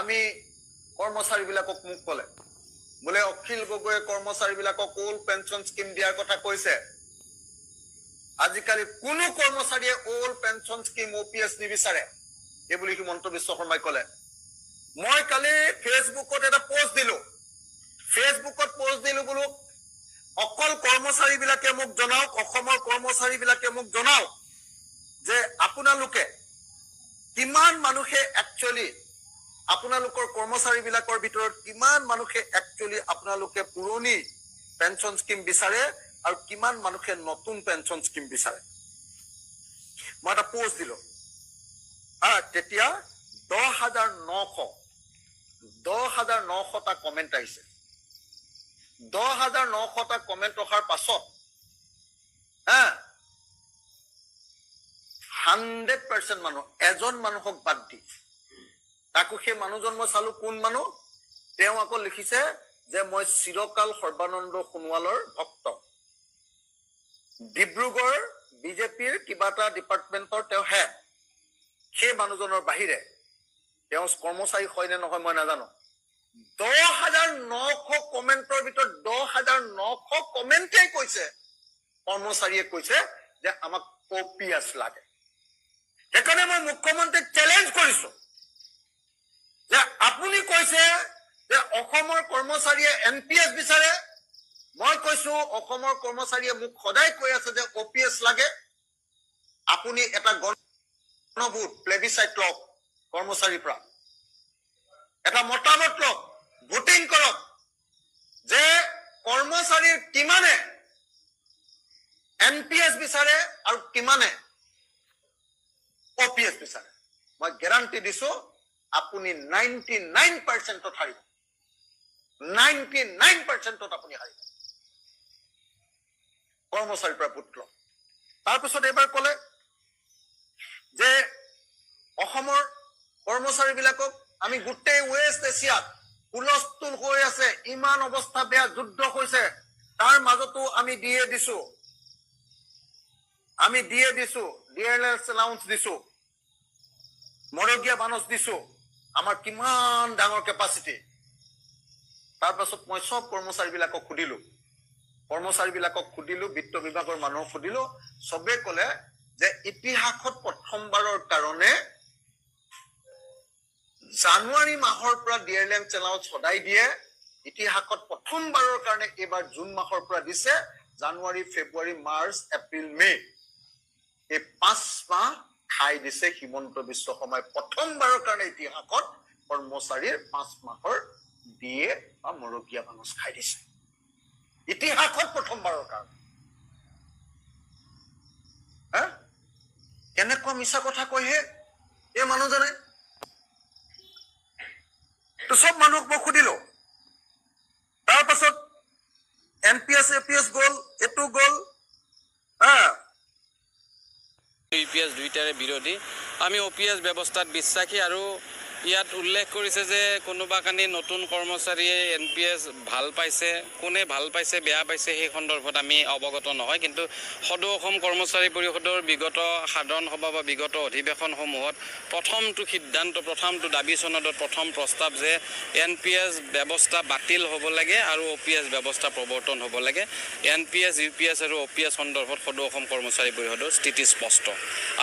আমি কৰ্মচাৰীবিলাকক মোক ক'লে বোলে অখিল গগৈয়ে কৰ্মচাৰীবিলাকক ওল্ড পেঞ্চন স্কিম দিয়াৰ কথা কৈছে আজিকালি কোনো কৰ্মচাৰীয়ে ওল্ড পেঞ্চন স্কিম OPS নিবিচাৰে এই বুলি হিমন্ত বিশ্ব শৰ্মাই ক'লে মই কালি ফেচবুকত এটা পোষ্ট দিলো বোলো অকল কৰ্মচাৰীবিলাকে মোক জনাওক অসমৰ কৰ্মচাৰীবিলাকে মোক জনাওক যে আপোনালোকে কিমান মানুহে একচুয়ালি আপোনালোকৰ কৰ্মচাৰীবিলাকৰ ভিতৰত কিমান মানুহে একচুয়ালি আপোনালোকে পুৰণি পেঞ্চন স্কিম বিচাৰে আৰু কিমান মানুহে নতুন পেঞ্চন স্কিম বিচাৰে মই এটা পোষ্ট দিলো তেতিয়া 10,900টা কমেন্ট আহিছে 10,900টা কমেন্ট অহাৰ পাছত 100% মানুহ এজন মানুহক বাদ দি তাকো সেই মানুহজন মই চালো কোন মানুহ তেওঁ আকৌ লিখিছে যে মই চিৰকাল সৰ্বানন্দ সোণোৱালৰ ভক্ত ডিব্ৰুগড় বিজেপিৰ কিবা এটা ডিপাৰ্টমেন্টৰ তেওঁ হেড সেই মানুহজনৰ বাহিৰে তেওঁ কৰ্মচাৰী হয় নে নহয় মই নাজানো 10,900 কমেন্টৰ ভিতৰত 10,900 কমেন্টে কৈছে কৰ্মচাৰীয়ে কৈছে যে আমাক OPS লাগে সেইকাৰণে মই মুখ্যমন্ত্ৰীক চ্যালেঞ্জ কৰিছো যে আপুনি কৈছে যে অসমৰ কৰ্মচাৰীয়ে NPS বিচাৰে মই কৈছো অসমৰ কৰ্মচাৰীয়ে মোক সদায় কৈ আছে যে OPS লাগে আপুনি এটা গণভোট প্লেবিচাইট লওক কৰ্মচাৰীৰ পৰা এটা মতামত লওক ভোটিং কৰক যে কৰ্মচাৰীৰ কিমানে NPS বিচাৰে আৰু কিমানে OPS বিচাৰে মই গ্যাৰান্টি দিছো আপুনি 99% হাৰিব 99% আপুনি হাৰিব কৰ্মচাৰীৰ পৰা ভোট লওক তাৰপিছত এবাৰ ক'লে যে অসমৰ কৰ্মচাৰীবিলাকক আমি গোটেই ৱেষ্ট এছিয়াত হুলস্থুল হৈ আছে ইমান অৱস্থা বেয়া যুদ্ধ হৈছে তাৰ মাজতো আমি দিয়ে দিছো ডিএলএছ এলাউন্স দিছো মৰগীয়া বানচ দিছো আমাৰ কিমান ডাঙৰ কেপাসিটি তাৰপাছত মই সব কৰ্মচাৰীবিলাকক সুধিলো বিত্ত বিভাগৰ মানুহক সুধিলো সবে ক'লে যে ইতিহাসত প্ৰথমবাৰৰ কাৰণে জানুৱাৰী মাহৰ পৰা ডিএলএম এলাউন্স সদায় দিয়ে ইতিহাসত প্ৰথমবাৰৰ কাৰণে এবাৰ জুন মাহৰ পৰা দিছে জানুৱাৰী ফেব্ৰুৱাৰী মাৰ্চ এপ্ৰিল মে এই 5 মাহ খাই দিছে হিমন্ত বিশ্ব শৰ্মাই প্ৰথমবাৰৰ কাৰণে ইতিহাসত কৰ্মচাৰীৰ 5 মাহৰ দিয়ে বা মৰগীয়া বানচ খাই দিছে ইতিহাসত প্ৰথমবাৰৰ কাৰণে কেনেকুৱা মিছা কথা কয় হে এই মানুহজনে তো সব মানুহক মই সুধিলো তাৰপাছত NPS APS গ'ল এটো গ'ল UPS দুইটাৰে বিৰোধী আমি OPS ব্যৱস্থাত বিশ্বাসী আৰু ইয়াত উল্লেখ কৰিছে যে কোনোবা কানি নতুন কৰ্মচাৰীয়ে NPS ভাল পাইছে কোনে ভাল পাইছে বেয়া পাইছে সেই সন্দৰ্ভত আমি অৱগত নহয় কিন্তু সদৌ অসম কৰ্মচাৰী পৰিষদৰ বিগত সাধাৰণ সভা বা বিগত অধিৱেশনসমূহত প্ৰথমটো সিদ্ধান্ত প্ৰথমটো দাবী চনদত প্ৰথম প্ৰস্তাৱ যে NPS ব্যৱস্থা বাতিল হ'ব লাগে আৰু OPS ব্যৱস্থা প্ৰৱৰ্তন হ'ব লাগে NPS UPS আৰু OPS সন্দৰ্ভত সদৌ অসম কৰ্মচাৰী পৰিষদৰ স্থিতি স্পষ্ট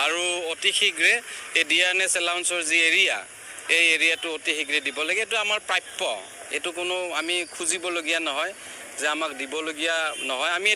আৰু অতি শীঘ্ৰে এই ডিএনএছ এলাউন্সৰ যি এৰিয়া এই এৰিয়াটো অতি শীঘ্ৰে দিব লাগে এইটো আমাৰ প্ৰাপ্য এইটো কোনো আমি খুজিবলগীয়া নহয় যে আমাক দিবলগীয়া নহয় আমি